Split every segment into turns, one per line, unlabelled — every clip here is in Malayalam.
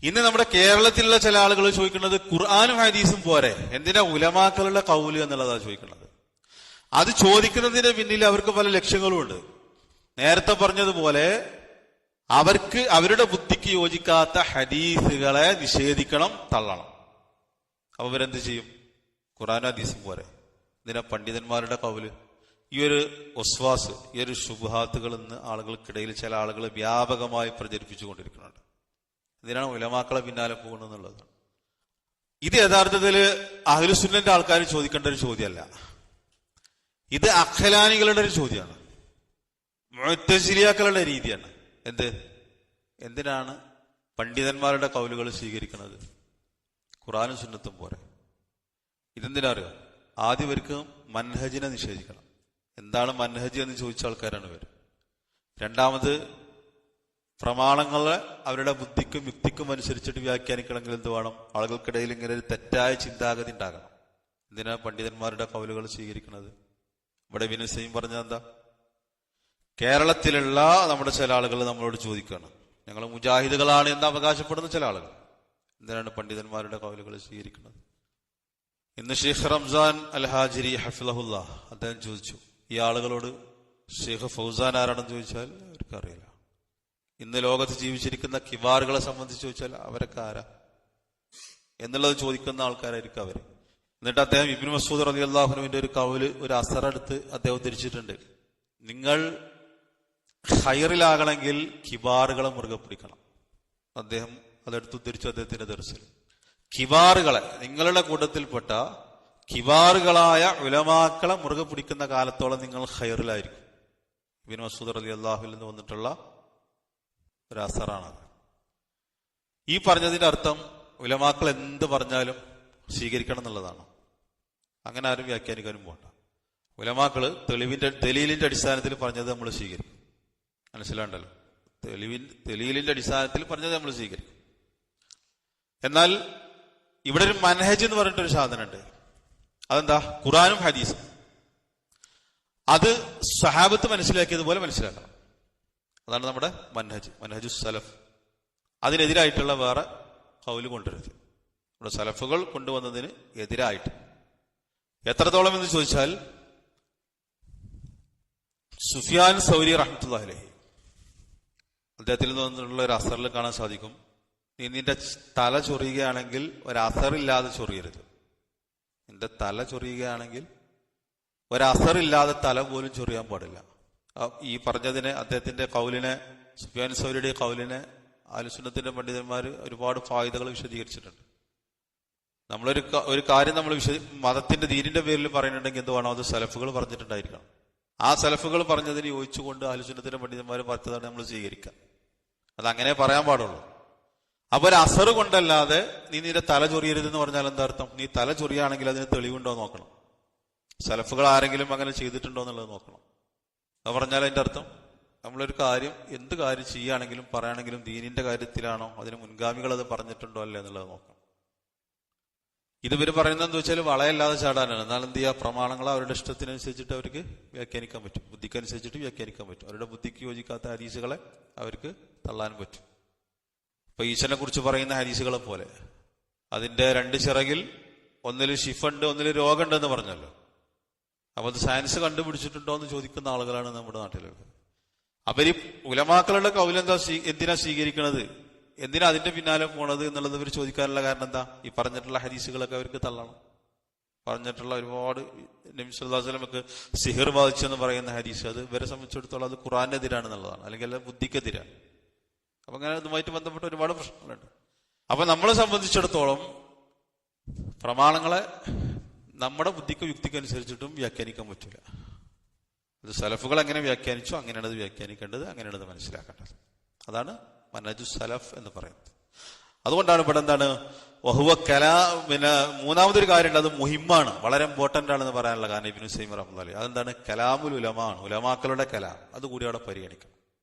ഇന്ന് നമ്മുടെ കേരളത്തിലുള്ള ചില ആളുകൾ ചോദിക്കുന്നത് ഖുർആനും ഹദീസും പോരെ, എന്തിനാ ഉലമാക്കളുടെ കൗല് എന്നുള്ളതാണ് ചോദിക്കുന്നത്. അത് ചോദിക്കുന്നതിന് പിന്നിൽ അവർക്ക് പല ലക്ഷ്യങ്ങളും ഉണ്ട്. നേരത്തെ പറഞ്ഞതുപോലെ അവർക്ക് അവരുടെ ബുദ്ധിക്ക് യോജിക്കാത്ത ഹദീസുകളെ നിഷേധിക്കണം, തള്ളണം. അപ്പൊ ഇവരെന്ത് ചെയ്യും? ഖുർആനും ഹദീസും പോരെ, എന്തിനാ പണ്ഡിതന്മാരുടെ കൗല്? ഈ ഒരു ഒസ്വാസ്, ഈ ഒരു ശുബ്ഹാത്തുകൾ ഇന്ന് ആളുകൾക്കിടയിൽ ചില ആളുകൾ വ്യാപകമായി പ്രചരിപ്പിച്ചുകൊണ്ടിരിക്കുന്നുണ്ട്. ഇതിനാണ് ഉലമാക്കളെ പിന്നാലെ പോകുന്നതെന്നുള്ളതാണ്. ഇത് യഥാർത്ഥത്തിൽ അഹ്ലുസുന്നന്റെ ആൾക്കാർ ചോദിക്കേണ്ട ഒരു ചോദ്യമല്ല, ഇത് അഖ്ലാനികളുടെ ഒരു ചോദ്യമാണ്, മുഅ്തസിലിയാക്കളുടെ രീതിയാണ്. എന്തിനാണ് പണ്ഡിതന്മാരുടെ കൗലുകൾ സ്വീകരിക്കുന്നത്? ഖുർആനും സുന്നത്തും പോരെ. ഇതെന്തിനാ അറിയോ? ആദ്യം ഇവർക്ക് മൻഹജിനെ നിഷേധിക്കണം. എന്താണ് മൻഹജ് എന്ന് ചോദിച്ച ആൾക്കാരാണ് ഇവർ. രണ്ടാമത് പ്രമാണങ്ങളെ അവരുടെ ബുദ്ധിക്കും യുക്തിക്കും അനുസരിച്ചിട്ട് വ്യാഖ്യാനിക്കണമെങ്കിൽ എന്ത് വേണം? ആളുകൾക്കിടയിൽ ഇങ്ങനെ ഒരു തെറ്റായ ചിന്താഗതി ഉണ്ടാകണം. എന്തിനാ പണ്ഡിതന്മാരുടെ കൗലുകൾ സ്വീകരിക്കുന്നത്? ഇവിടെ ഇബ്നു സൈം പറഞ്ഞത് എന്താ? കേരളത്തിലുള്ള നമ്മുടെ ചില ആളുകൾ നമ്മളോട് ചോദിക്കുകയാണ്, ഞങ്ങൾ മുജാഹിദുകളാണ് എന്ന് അവകാശപ്പെടുന്ന ചില ആളുകൾ, എന്തിനാണ് പണ്ഡിതന്മാരുടെ കൗലുകൾ സ്വീകരിക്കുന്നത്? ഇന്ന് ഷെയ്ഖ് റംസാൻ അൽ ഹാജിരി ഹഫിളഹുല്ലാ അദ്ദേഹം ചോദിച്ചു, ഈ ആളുകളോട് ഷെയ്ഖ് ഫൗസാൻ ആരാണെന്ന് ചോദിച്ചാൽ അവർക്കറിയില്ല. ഇന്ന് ലോകത്ത് ജീവിച്ചിരിക്കുന്ന കിബാറുകളെ സംബന്ധിച്ച് ചോദിച്ചാൽ അവരൊക്കെ ആരാ എന്നുള്ളത് ചോദിക്കുന്ന ആൾക്കാരായിരിക്കും അവര്. എന്നിട്ട് അദ്ദേഹം ഇബ്നു മസ്ഊദ് റളിയല്ലാഹു അൻഹുവിന്റെ ഒരു കൗല്, ഒരു അസറെടുത്ത് അദ്ദേഹം ഉദ്ധരിച്ചിട്ടുണ്ട്. നിങ്ങൾ ഖൈറിലാകണമെങ്കിൽ കിബാറുകളെ മുറുകെ പിടിക്കണം. അദ്ദേഹം അതെടുത്ത് ഉദ്ധരിച്ചു അദ്ദേഹത്തിന്റെ ദർസിൽ. കിബാറുകളെ, നിങ്ങളുടെ കൂട്ടത്തിൽപ്പെട്ട കിബാറുകളായ ഉലമാക്കളെ മുറുകെ പിടിക്കുന്ന കാലത്തോളം നിങ്ങൾ ഖൈറിലായിരിക്കും. ഇബ്നു മസ്ഊദ് റളിയല്ലാഹുവിൽ നിന്ന് വന്നിട്ടുള്ള ഒരു അസറാണത്. ഈ പറഞ്ഞതിന്റെ അർത്ഥം ഉലമാക്കൾ എന്ത് പറഞ്ഞാലും സ്വീകരിക്കണം എന്നുള്ളതാണ്. അങ്ങനെ ആരും വ്യാഖ്യാനിക്കാനും പോകണ്ട. ഉലമാക്കള് ദലീലിന്റെ അടിസ്ഥാനത്തിൽ പറഞ്ഞത് നമ്മൾ സ്വീകരിക്കും. മനസ്സിലാണ്ടല്ലോ, ദലീലിന്റെ അടിസ്ഥാനത്തിൽ പറഞ്ഞത് നമ്മൾ സ്വീകരിക്കും. എന്നാൽ ഇവിടെ ഒരു മൻഹജ് എന്ന് പറഞ്ഞിട്ടൊരു സാധനമുണ്ട്. അതെന്താ? ഖുർആനും ഹദീസും. അത് സ്വഹാബത്ത് മനസ്സിലാക്കിയതുപോലെ മനസ്സിലാക്കണം. അതാണ് നമ്മുടെ മനഹജു സലഫ്. അതിനെതിരായിട്ടുള്ള വേറെ ഖൗല് കൊണ്ടുവരുത്. നമ്മുടെ സലഫുകൾ കൊണ്ടുവന്നതിന് എതിരായിട്ട്. എത്രത്തോളം എന്ന് ചോദിച്ചാൽ, സുഫിയാൻ സൗരി റഹ്മത്തുള്ളാഹി അലൈഹി അദ്ദേഹത്തിൽ നിന്നുള്ള ഒരു അസറിൽ കാണാൻ സാധിക്കും, നീ നിന്റെ തല ചൊറിയുകയാണെങ്കിൽ ഒരു അസറില്ലാതെ ചൊറിയരുത്. നിന്റെ തല ചൊറിയുകയാണെങ്കിൽ ഒരു അസറില്ലാതെ തല പോലും ചൊറിയാൻ പാടില്ല. ഈ പറഞ്ഞതിനെ, അദ്ദേഹത്തിന്റെ കൗലിനെ, സുഫിയാൻ സൗരിയുടെ കൗലിനെ അഹ്ലുസുന്നത്തിന്റെ പണ്ഡിതന്മാർ ഒരുപാട് ഫായിദകൾ വിശദീകരിച്ചിട്ടുണ്ട്. ഒരു കാര്യം നമ്മൾ മതത്തിന്റെ ദീനിന്റെ പേരിൽ പറയുന്നുണ്ടെങ്കിൽ എന്ത് വേണം? അത് സലഫുകൾ പറഞ്ഞിട്ടുണ്ടായിരിക്കണം. ആ സലഫുകൾ പറഞ്ഞതിന് യോജിച്ചുകൊണ്ട് അഹ്ലുസുന്നത്തിന്റെ പണ്ഡിതന്മാർ പറഞ്ഞതാണ് നമ്മൾ സ്വീകരിക്കുക. അതങ്ങനെ പറയാൻ പാടുള്ളൂ. അപ്പൊ ഒരു അസറ് കൊണ്ടല്ലാതെ നീ നിന്റെ തല ചൊറിയരുതെന്ന് പറഞ്ഞാൽ എന്താ അർത്ഥം? നീ തല ചൊറിയാണെങ്കിൽ അതിന് തെളിവുണ്ടോ നോക്കണം. സലഫുകൾ ആരെങ്കിലും അങ്ങനെ ചെയ്തിട്ടുണ്ടോ എന്നുള്ളത് നോക്കണം. അത് പറഞ്ഞാൽ അതിന്റെ അർത്ഥം നമ്മളൊരു കാര്യം, എന്ത് കാര്യം ചെയ്യുകയാണെങ്കിലും പറയുകയാണെങ്കിലും ദീനിന്റെ കാര്യത്തിലാണോ, അതിന് മുൻഗാമികൾ അത് പറഞ്ഞിട്ടുണ്ടോ അല്ലേ എന്നുള്ളത് നോക്കണം. ഇതുവരെ പറയുന്നതെന്ന് വെച്ചാൽ വളയല്ലാതെ ചാടാനാണ്. എന്നാൽ എന്ത് ചെയ്യുക? പ്രമാണങ്ങൾ അവരുടെ ഇഷ്ടത്തിനനുസരിച്ചിട്ട് അവർക്ക് വ്യാഖ്യാനിക്കാൻ പറ്റും, ബുദ്ധിക്കനുസരിച്ചിട്ട് വ്യാഖ്യാനിക്കാൻ പറ്റും. അവരുടെ ബുദ്ധിക്ക് യോജിക്കാത്ത ഹദീസുകളെ അവർക്ക് തള്ളാൻ പറ്റും. ഇപ്പൊ ഈശ്വരനെ കുറിച്ച് പറയുന്ന ഹദീസുകളെ പോലെ അതിന്റെ രണ്ട് ചിറകിൽ ഒന്നിൽ ഷിഫുണ്ട്, ഒന്നിൽ രോഗമുണ്ടെന്ന് പറഞ്ഞല്ലോ. അപ്പൊ അത് സയൻസ് കണ്ടുപിടിച്ചിട്ടുണ്ടോ എന്ന് ചോദിക്കുന്ന ആളുകളാണ് നമ്മുടെ നാട്ടിലുള്ളത്. അപ്പൊ ഈ ഉലമാക്കളുടെ കൗലെന്താ, എന്തിനാ സ്വീകരിക്കണത്, എന്തിനാ അതിന്റെ പിന്നാലെ പോണത് എന്നുള്ളത് ഇവർ ചോദിക്കാനുള്ള കാരണം എന്താ? ഈ പറഞ്ഞിട്ടുള്ള ഹദീസുകളൊക്കെ അവർക്ക് തള്ളണം. പറഞ്ഞിട്ടുള്ള ഒരുപാട് നബി സല്ലല്ലാഹു അലൈഹി വസല്ലമക്ക് സിഹിർ ബാധിച്ചെന്ന് പറയുന്ന ഹദീസ്, അത് ഇവരെ സംബന്ധിച്ചിടത്തോളം അത് ഖുർആനെതിരാണെന്നുള്ളതാണ്, അല്ലെങ്കിൽ ബുദ്ധിക്കെതിരാണ്. അപ്പൊ അങ്ങനെ ഇതുമായിട്ട് ബന്ധപ്പെട്ട ഒരുപാട് പ്രശ്നങ്ങളുണ്ട്. അപ്പൊ നമ്മളെ സംബന്ധിച്ചിടത്തോളം പ്രമാണങ്ങളെ നമ്മുടെ ബുദ്ധിക്കും യുക്തിക്കും അനുസരിച്ചിട്ടും വ്യാഖ്യാനിക്കാൻ പറ്റില്ല. അത് സലഫുകൾ എങ്ങനെ വ്യാഖ്യാനിച്ചോ അങ്ങനെയാണ് അത് വ്യാഖ്യാനിക്കേണ്ടത്, അങ്ങനെയാണ് അത് മനസ്സിലാക്കേണ്ടത്. അതാണ് മനഹജു സലഫ് എന്ന് പറയുന്നത്. അതുകൊണ്ടാണ് ഇവിടെ എന്താണ് വഹുവ പിന്നെ മൂന്നാമതൊരു കാര്യമുണ്ട്, അത് മുഹിമ്മാണ്, വളരെ ഇമ്പോർട്ടന്റ് ആണെന്ന് പറയാനുള്ള കാരണം ഇബ്നു സൈം റഹ്മത്തുള്ളാഹി അലൈഹി. അതെന്താണ്? കലാമുൽ ഉലമാണ്, ഉലമാക്കളുടെ കലാം. അതുകൂടി അവിടെ പരിഗണിക്കണം.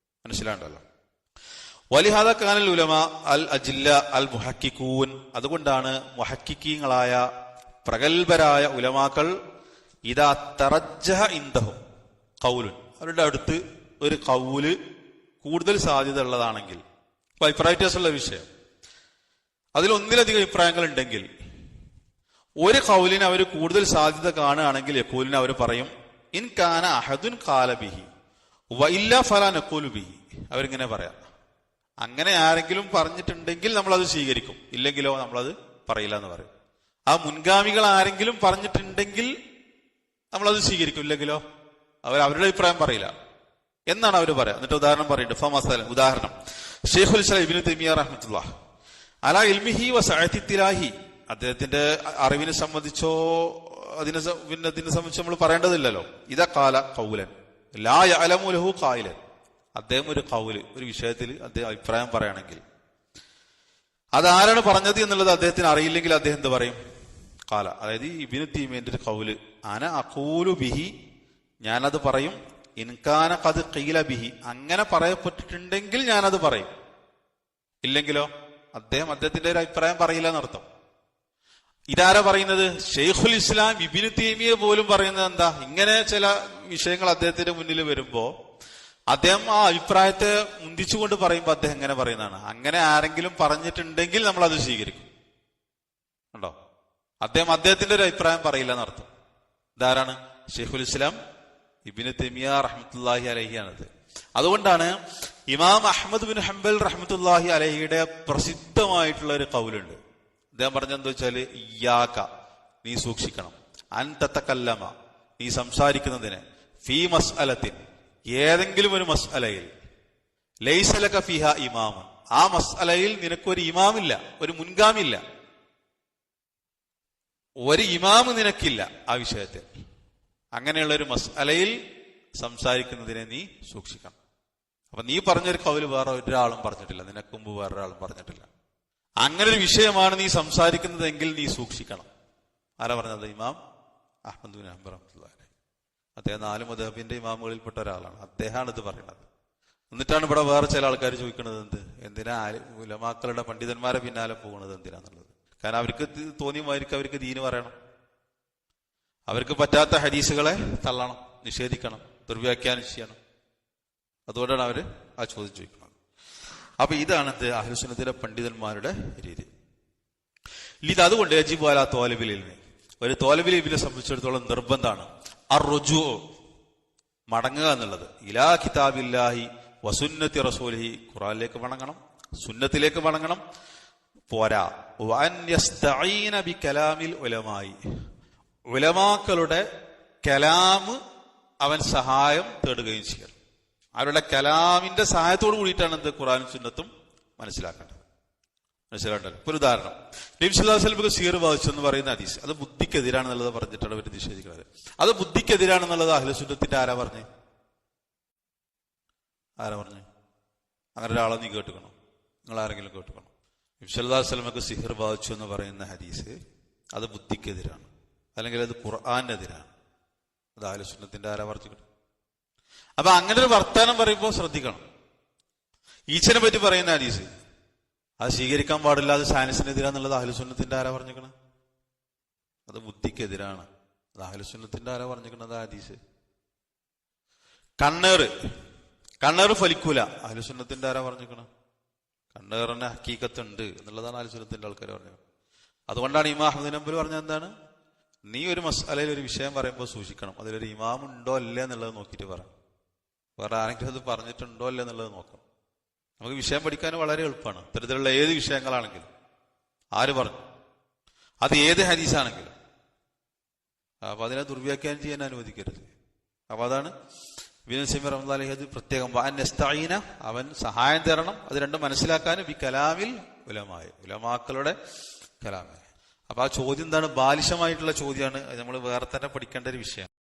മനസ്സിലാണ്ടല്ലോ. വലിഹാദ കാനൽ ഉലമ അൽ അജില്ല അൽ മുഹക്കിക്കൂൻ. അതുകൊണ്ടാണ് മുഹക്കിക്കീങ്ങളായ പ്രഗത്ഭരായ ഉലമാക്കൾ ഇദാ തറജ്ജഹ ഇൻദഹും ഖൗലുൻ, അവരുടെ അടുത്ത് ഒരു കൗല് കൂടുതൽ സാധ്യത ഉള്ളതാണെങ്കിൽ, അഭിപ്രായ വ്യത്യാസമുള്ള വിഷയം, അതിൽ ഒന്നിലധികം അഭിപ്രായങ്ങൾ ഉണ്ടെങ്കിൽ ഒരു ഖൗലിന് അവർ കൂടുതൽ സാധ്യത കാണുകയാണെങ്കിൽ യഖൂലിന് അവർ പറയും ഇൻ കാന അഹദുൻ ഖാല ബിഹി വ ഇല്ലാ ഫലാ നഖൂലു ബിഹി. അവരിങ്ങനെ പറയാം, അങ്ങനെ ആരെങ്കിലും പറഞ്ഞിട്ടുണ്ടെങ്കിൽ നമ്മളത് സ്വീകരിക്കും, ഇല്ലെങ്കിലോ നമ്മളത് പറയില്ല എന്ന് പറയും. ആ മുൻഗാമികൾ ആരെങ്കിലും പറഞ്ഞിട്ടുണ്ടെങ്കിൽ നമ്മളത് സ്വീകരിക്കും, ഇല്ലെങ്കിലോ അവരുടെ അഭിപ്രായം പറയില്ല എന്നാണ് അവർ പറയാം. എന്നിട്ട് ഉദാഹരണം പറയുന്നുണ്ട്. ഫമസല, ഉദാഹരണം, ഷെയ്ഖുൽ ഇസ്ലാം ഇബ്നു തൈമിയ്യ റഹ്മത്തുള്ളാഹി അലാ ഇൽമിഹി വ സഅതി തിലാഹി, അദ്ദേഹത്തിന്റെ അറിവിനെ സംബന്ധിച്ചോ അതിനെ സംബന്ധിച്ച് നമ്മൾ പറയേണ്ടതില്ലല്ലോ. ഇതാ കാല ഖൗലൻ ലാ യഅലമു ലഹു ഖായിലൻ, അദ്ദേഹം ഒരു ഖൗല്, ഒരു വിഷയത്തിൽ അദ്ദേഹം അഭിപ്രായം പറയുകയാണെങ്കിൽ അതാരാണ് പറഞ്ഞത് എന്നുള്ളത് അദ്ദേഹത്തിന് അറിയില്ലെങ്കിൽ അദ്ദേഹം എന്ത് പറയും? കാല, അതായത് ഇബ്നു തൈമിയ്യന്റെ ഒരു ഖൗല്, അന അഖൂലു ബിഹി, ഞാനത് പറയും, ഇൻകാന ഖദ് ഖീല ബിഹി, അങ്ങനെ പറയപ്പെട്ടിട്ടുണ്ടെങ്കിൽ ഞാനത് പറയും, ഇല്ലെങ്കിലോ അദ്ദേഹത്തിന്റെ ഒരു അഭിപ്രായം പറയില്ല എന്നർത്ഥം. ഇതാരാ പറയുന്നത്? ഷെയ്ഖുൽ ഇസ്ലാം ഇബ്നു തൈമിയ്യ പോലും പറയുന്നത് എന്താ? ഇങ്ങനെ ചില വിഷയങ്ങൾ അദ്ദേഹത്തിന്റെ മുന്നിൽ വരുമ്പോ അദ്ദേഹം ആ അഭിപ്രായത്തെ മുന്തിച്ചുകൊണ്ട് പറയുമ്പോൾ അദ്ദേഹം എങ്ങനെ പറയുന്നതാണ്, അങ്ങനെ ആരെങ്കിലും പറഞ്ഞിട്ടുണ്ടെങ്കിൽ നമ്മൾ അത് സ്വീകരിക്കും. ഉണ്ടോ? അദ്ദേഹത്തിന്റെ ഒരു അഭിപ്രായം പറയില്ല എന്നർത്ഥം. ഇതാരാണ്? ഷെയ്ഖുൽ ഇസ്ലാം ഇബ്നു തൈമിയ്യ റഹ്മത്തുള്ളാഹി അലൈഹി ആണത്. അതുകൊണ്ടാണ് ഇമാം അഹ്മദ് ബിൻ ഹംബൽ റഹ്മത്തുള്ളാഹി അലൈഹിയുടെ പ്രസിദ്ധമായിട്ടുള്ള ഒരു ഖൗലുണ്ട്. അദ്ദേഹം പറഞ്ഞെന്താ വെച്ചാല്, ഇയ്യാക, നീ സൂക്ഷിക്കണം, അൻ തതകല്ലമ, നീ സംസാരിക്കുന്നതിന്, ഫീ മസ്അലത്തിൻ, ഏതെങ്കിലും ഒരു മസ്അലയിൽ, ലൈസ ലക ഫീഹ ഇമാം, ആ മസ്അലയിൽ നിനക്കൊരു ഇമാമില്ല, ഒരു മുൻഗാമില്ല, ഒരു ഇമാം നിനക്കില്ല ആ വിഷയത്തിൽ. അങ്ങനെയുള്ള ഒരു മസ്അലയിൽ സംസാരിക്കുന്നതിനെ നീ സൂക്ഷിക്കണം. അപ്പൊ നീ പറഞ്ഞൊരു ഖൗല് വേറെ ഒരാളും പറഞ്ഞിട്ടില്ല, നിനക്ക് മുമ്പ് വേറൊരാളും പറഞ്ഞിട്ടില്ല. അങ്ങനെ ഒരു വിഷയമാണ് നീ സംസാരിക്കുന്നതെങ്കിൽ നീ സൂക്ഷിക്കണം. ആരാ പറഞ്ഞത്? ഇമാം അഹ്മദ് ബിൻ ഹംബൽ റഹ്മത്തുള്ളാഹി അലൈഹി. അദ്ദേഹം 4 മദ്ഹബിന്റെ ഇമാമുകളിൽപ്പെട്ട ഒരാളാണ്. അദ്ദേഹമാണ് ഇത് പറയുന്നത്. എന്നിട്ടാണ് ഇവിടെ വേറെ ചില ആൾക്കാർ ചോദിക്കുന്നത്, എന്തിനാ ഉലമാക്കളുടെ പണ്ഡിതന്മാരെ പിന്നാലെ പോകുന്നത് എന്തിനാന്നുള്ളത്. കാരണം അവർക്ക് തോന്നിയമായിരിക്കും അവർക്ക് ദീന് പറയണം, അവർക്ക് പറ്റാത്ത ഹദീസുകളെ തള്ളണം, നിഷേധിക്കണം, ദുർവ്യാഖ്യാനം ചെയ്യണം. അതുകൊണ്ടാണ് അവര് ആ ചോദ്യം ചോദിക്കുന്നത്. അപ്പൊ ഇതാണ് അഹ്ലുസുന്നത്തിലെ പണ്ഡിതന്മാരുടെ രീതി. അതുകൊണ്ട് യജിബു അലാ ത്വാലിബിൽ ഇൽമി, ഒരു ത്വാലിബുൽ ഇൽമിനെ സംബന്ധിച്ചിടത്തോളം നിർബന്ധമാണ് അർറുജൂ, മടങ്ങുക എന്നുള്ളത്, ഇലാ കിതാബില്ലാഹി വസുന്നത്തി റസൂലിഹി, ഖുർആനിലേക്ക് മടങ്ങണം, സുന്നത്തിലേക്ക് മടങ്ങണം. പോരാ, വഅൻ യസ്തഈന ബികലാമിൽ ഉലമായി, ഉലമാക്കളുടെ കലാമ് അവൻ സഹായം തേടുകയും ചെയ്യണം. അവരുടെ കലാമിന്റെ സഹായത്തോട് കൂടിയിട്ടാണ് എന്ത് ഖുർആനും സുന്നത്തും മനസ്സിലാക്കേണ്ടത്. ഇപ്പൊ ഒരു ഉദാഹരണം, നബി സല്ലല്ലാഹു അലൈഹി വസല്ലം സീർ ബാധിച്ചു എന്ന് പറയുന്ന ഹദീസ്, അത് ബുദ്ധിക്കെതിരാണെന്നുള്ളത് പറഞ്ഞിട്ടാണ് അവർ നിഷേധിക്കുന്നത്. അത് ബുദ്ധിക്കെതിരാണെന്നുള്ളത് അഹ്ലു സുന്നത്തിന്റെ ആരാ പറഞ്ഞു? അങ്ങനെ ഒരാളെ നീ കേട്ടുക്കണം, നിങ്ങൾ ആരെങ്കിലും കേട്ടുക്കണം. നബി സല്ലല്ലാഹു അലൈഹി വസല്ലമക്ക് സിഹർ ബാധിച്ചു എന്ന് പറയുന്ന ഹദീസ് അത് ബുദ്ധിക്കെതിരാണ്, അല്ലെങ്കിൽ അത് ഖുർആനെതിരാണ്. അത് അഹ്ലു സുന്നത്തിന്റെ ആരാ പറഞ്ഞിട്ടുണ്ട്? അപ്പൊ അങ്ങനെ ഒരു വർത്താനം പറയുമ്പോൾ ശ്രദ്ധിക്കണം. ഈച്ചനെ പറ്റി പറയുന്ന ഹദീസ് അത് സ്വീകരിക്കാൻ പാടില്ല, അത് സയൻസിനെതിരാന്നുള്ളത് അഹ്ലു സുന്നത്തിന്റെ ആരാ പറഞ്ഞിരിക്കണ? അത് ബുദ്ധിക്കെതിരാണ്, അത് അഹ്ലു സുന്നത്തിന്റെ ആരാ പറഞ്ഞിരിക്കണത്? ഹദീസ്. കണ്ണേറ് ഫലിക്കൂല, അഹ്ലു സുന്നത്തിന്റെ ആരാ പറഞ്ഞിരിക്കണ? കണ്ണേറിന് ഹക്കീക്കത്തുണ്ട് എന്നുള്ളതാണ് അഹ്ലു സുന്നത്തിന്റെ ആൾക്കാർ പറഞ്ഞത്. അതുകൊണ്ടാണ് ഇമാം അഹ്മദ് ബിൻ ഹംബൽ പറഞ്ഞത് എന്താണ്, നീ ഒരു മസ്അലയിൽ ഒരു വിഷയം പറയുമ്പോൾ സൂക്ഷിക്കണം, അതിലൊരു ഇമാം ഉണ്ടോ അല്ലേ എന്നുള്ളത് നോക്കിയിട്ട് പറ, വേറെ ആരെങ്കിലും അത് പറഞ്ഞിട്ടുണ്ടോ അല്ലേ എന്നുള്ളത് നോക്കണം. നമുക്ക് വിഷയം പഠിക്കാൻ വളരെ എളുപ്പമാണ്. ഇത്തരത്തിലുള്ള ഏത് വിഷയങ്ങളാണെങ്കിലും ആര് പറഞ്ഞു, അത് ഏത് ഹദീസാണെങ്കിലും. അപ്പൊ അതിനെ ദുർവ്യാഖ്യാനം ചെയ്യാൻ അനുവദിക്കരുത്. അപ്പൊ അതാണ് ഇബ്നു തൈമിയ്യ റഹ്മത്തുള്ളാഹി അലൈഹി അത് പ്രത്യേകം വഅൻ യസ്തഈന, അവൻ സഹായം തേടണം, അത് രണ്ടും മനസ്സിലാക്കാൻ, ബി കലാമിൽ ഉലമായ, ഉലമാക്കളുടെ കലാമ. അപ്പൊ ആ ചോദ്യം എന്താണ്? ബാലിശമായിട്ടുള്ള ചോദ്യമാണ്, നമ്മൾ വേറെ തന്നെ പഠിക്കേണ്ട ഒരു വിഷയം.